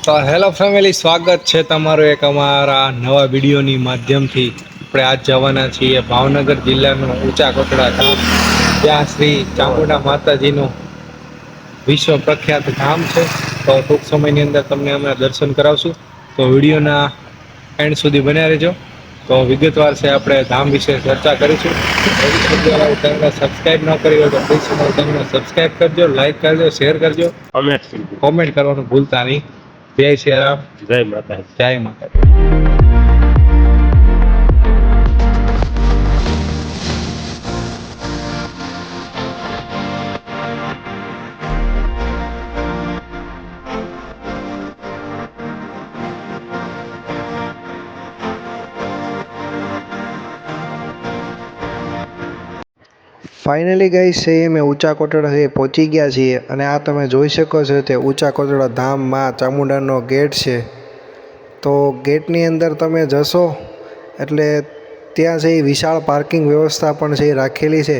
તો hello family, સ્વાગત છે તમારું એક અમારા નવા વિડીયોની માધ્યમથી. આપણે આજ જવાના છીએ ભાવનગર જિલ્લાનું ઊંચા કોટડા ગામ, ત્યાં શ્રી ચામુંડા માતાજીનું વિશ્વ પ્રખ્યાત ધામ છે. તો ટૂંક સમયની અંદર તમને અમે દર્શન કરાવશું, તો વિડીયોના એન્ડ સુધી બન્યા રહેજો. તો વિગતવાર છે, આપણે ધામ વિશે ચર્ચા કરીશું. ચેનલ સબસ્ક્રાઇબ ન કરી હોય તો પ્લીઝ ચેનલને સબસ્ક્રાઇબ કરજો, લાઈક કરજો, શેર કરજો, કોમેન્ટ કરવાનું ભૂલતા નહીં. જય શ્રી રામ, જય માતા, જય માતા. ફાઇનલી ગાઈસ છે અમે ઊંચા કોટડા પહોંચી ગયા છીએ અને આ તમે જોઈ શકો છો તે ઊંચા કોટડા ધામમાં ચામુંડાનો ગેટ છે. તો ગેટની અંદર તમે જશો એટલે ત્યાં છે વિશાળ પાર્કિંગ વ્યવસ્થા પણ છે રાખેલી છે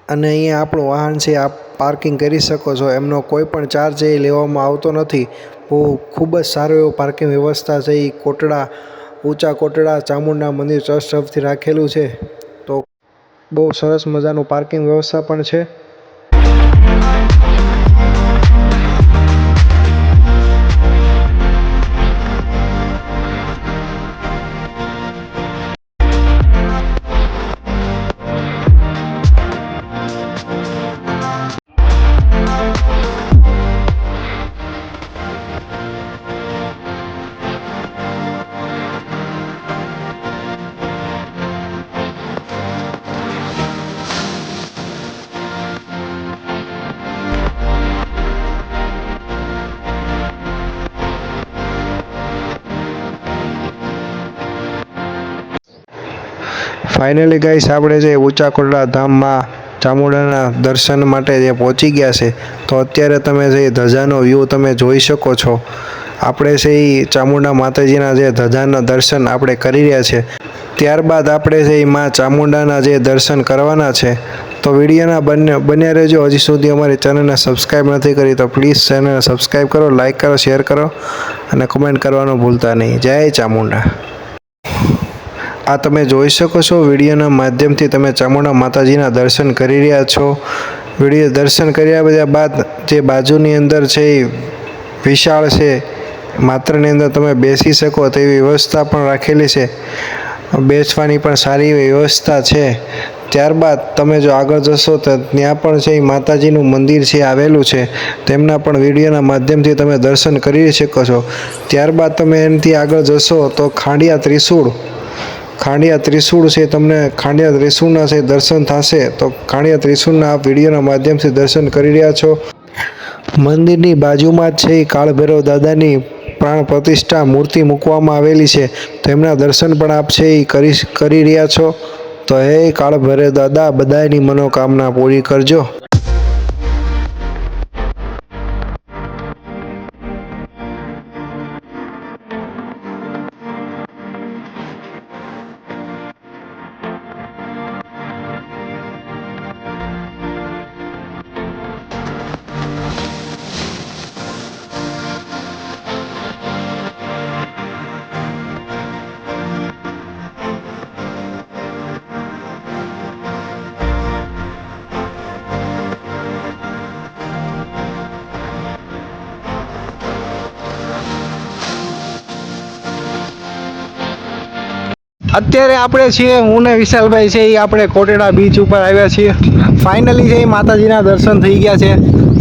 અને અહીંયા આપણું વાહન છે આપ પાર્કિંગ કરી શકો છો. એમનો કોઈ પણ ચાર્જ એ લેવામાં આવતો નથી. ખૂબ જ સારો એવો પાર્કિંગ વ્યવસ્થા છે એ કોટડા ઊંચા કોટડા ચામુંડા મંદિર ટ્રસ્ટ તરફથી રાખેલું છે. તો બહુ સરસ મજાનું પાર્કિંગ વ્યવસ્થા પણ છે. ફાઇનલી ગાઈસ આપણે જે ઊંચા કોટડા ધામમાં ચામુંડાના દર્શન માટે જે પહોંચી ગયા છે. તો અત્યારે તમે જે ધજાનો વ્યૂ તમે જોઈ શકો છો. આપણે છે એ ચામુંડા માતાજીના જે ધજાના દર્શન આપણે કરી રહ્યા છે. ત્યારબાદ આપણે છે એ માં ચામુંડાના જે દર્શન કરવાના છે. તો વિડીયોના બન્યા રહેજો. હજી સુધી અમારી ચેનલને સબસ્ક્રાઈબ નથી કરી તો પ્લીઝ ચેનલને સબસ્ક્રાઈબ કરો, લાઈક કરો, શેર કરો અને કમેન્ટ કરવાનું ભૂલતા નહીં. જય ચામુંડા. આ તમે જોઈ શકો છો વિડીયોના માધ્યમથી તમે ચામુંડા માતાજીના દર્શન કરી રહ્યા છો. વિડીયો દર્શન કર્યા બાદ જે બાજુની અંદર છે એ વિશાળ છે, માત્રની અંદર તમે બેસી શકો તેવી વ્યવસ્થા પણ રાખેલી છે. બેસવાની પણ સારી એવી વ્યવસ્થા છે. ત્યારબાદ તમે જો આગળ જશો તો ત્યાં પણ છે એ માતાજીનું મંદિર છે આવેલું છે. તેમના પણ વિડીયોના માધ્યમથી તમે દર્શન કરી શકો છો. ત્યારબાદ તમે એનાથી આગળ જશો તો ખાંડિયા ત્રિશૂળ છે. તમને ખાંડિયા ત્રિશૂળના છે દર્શન થશે. તો ખાંડિયા ત્રિશૂળના આપ વિડીયોના માધ્યમથી દર્શન કરી રહ્યા છો. મંદિરની બાજુમાં જ છે કાળ ભૈરવ દાદાની પ્રાણ પ્રતિષ્ઠા મૂર્તિ મૂકવામાં આવેલી છે. તેમના દર્શન પણ આપ છે એ કરી રહ્યા છો. તો હે કાળ ભૈરવ દાદા, બધાની મનોકામના પૂરી કરજો. અત્યારે આપણે છીએ, હું ને વિશાલભાઈ છે એ આપણે કોટેડા બીચ ઉપર આવ્યા છીએ. ફાઇનલી છે એ માતાજીના દર્શન થઈ ગયા છે.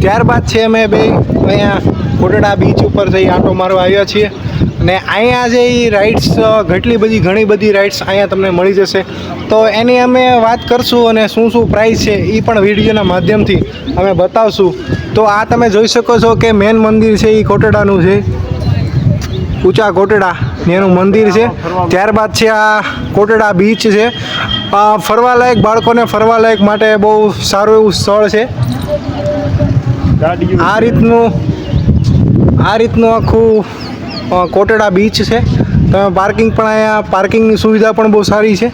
ત્યારબાદ છે અમે બે અહીંયા કોટેડા બીચ ઉપર જઈ આંટો મારવા આવ્યા છીએ. અને અહીંયા જે એ રાઇડ્સ ઘણી બધી રાઇડ્સ અહીંયા તમને મળી જશે. તો એની અમે વાત કરશું અને શું પ્રાઇસ છે એ પણ વિડીયોના માધ્યમથી અમે બતાવશું. તો આ તમે જોઈ શકો છો કે મેન મંદિર છે એ કોટેડાનું છે, ઊંચા કોટડા એનું મંદિર છે. ત્યારબાદ છે આ કોટડા બીચ છે, ફરવાલાયક બાળકોને ફરવાલાયક માટે બહુ સારું એવું સ્થળ છે. આ રીતનું આખું કોટડા બીચ છે. તમે પાર્કિંગ પણ અહીંયા પાર્કિંગની સુવિધા પણ બહુ સારી છે.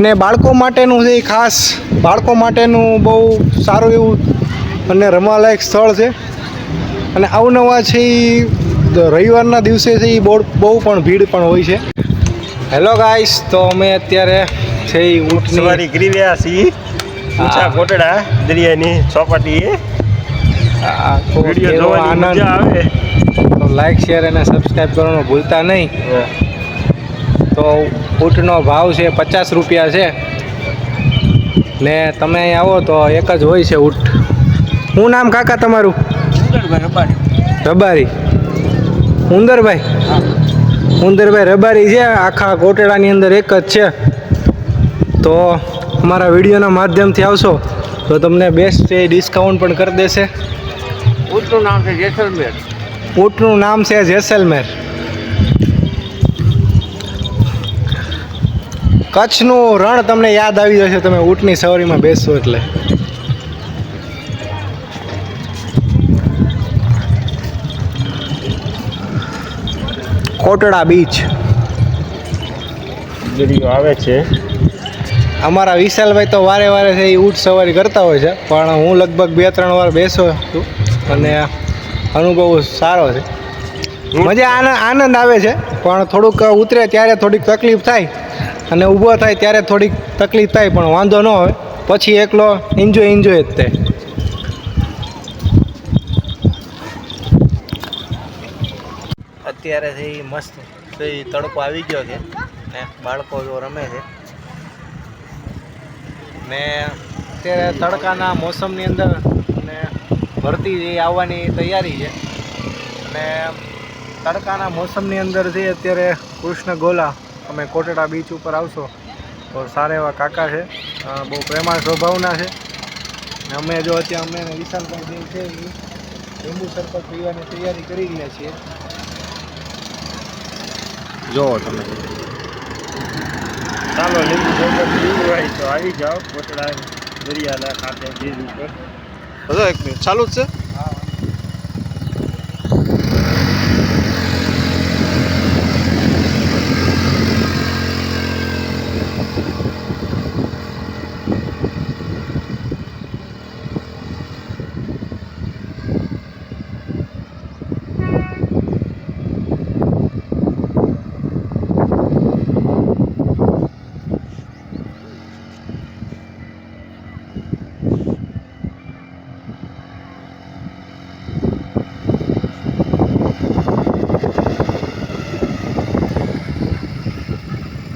ને બાળકો માટેનું છે ખાસ બાળકો માટેનું બહુ સારું એવું અને રમવાલાયક સ્થળ છે. અને અવનવા છે એ રવિવારના દિવસે છે એ બહુ પણ ભીડ પણ હોય છે. હેલો ગાઈસ, તો અમે અત્યારે છે એ ઊંટની સવારી કરી રહ્યા છીએ ઊંચા કોટડા દરિયાની ચોપાટીએ. આખો વિડીયો કેવો જોવાની મજા આવે. તો લાઈક શેર અને સબસ્ક્રાઈબ કરવાનું ભૂલતા નહીં. તો ઊંટનો ભાવ છે 50 રૂપિયા છે ને તમે અહીં આવો તો એક જ હોય છે ઊંટ. શું નામ કાકા તમારું? રબારી. ઉંદરભાઈ. ઉંદરભાઈ રબારી છે. આખા કોટેડાની અંદર એક જ છે. તો અમારા વિડીયોના માધ્યમથી આવશો તો તમને બેસ્ટ એ ડિસ્કાઉન્ટ પણ કરી દેશે. ઊંટનું નામ છે જેસલમેર. ઊંટનું નામ છે જેસલમેર. કચ્છનું રણ તમને યાદ આવી જશે તમે ઊંટની સવારીમાં બેસશો એટલે. કોટડા બીચ દરિયો આવે છે. અમારા વિશાલભાઈ તો વારે વારે છે એ ઊંટ સવારી કરતા હોય છે, પણ હું લગભગ 2-3 વાર બેસો છું અને અનુભવ સારો છે. મજા આનંદ આવે છે, પણ થોડુંક ઉતરે ત્યારે થોડીક તકલીફ થાય અને ઊભો થાય ત્યારે થોડીક તકલીફ થાય, પણ વાંધો ન આવે. પછી એકલો એન્જોય જ થાય. અત્યારે છે એ મસ્ત છે એ તડકો આવી ગયો છે ને બાળકો જો રમે છે ને અત્યારે તડકાના મોસમની અંદર ને ભરતી જે આવવાની તૈયારી છે અને તડકાના મોસમની અંદર જે અત્યારે કૃષ્ણ ગોલા તમે કોટડા બીચ ઉપર આવશો તો સારા એવા કાકા છે, બહુ પ્રેમાળ સ્વભાવના છે ને અમે જો અત્યારે અમે વિશાલભાઈ જે છે એ લીંબુ શરબત પીવાની તૈયારી કરી રહ્યા છીએ. જોવો તમે. ચાલો લીંબુ શરબત પીવું હોય તો આવી જાઓ કોટડા દરિયાના કાંઠે બીચ ઉપર. બધો એક મિનિટ ચાલુ જ છે. હા.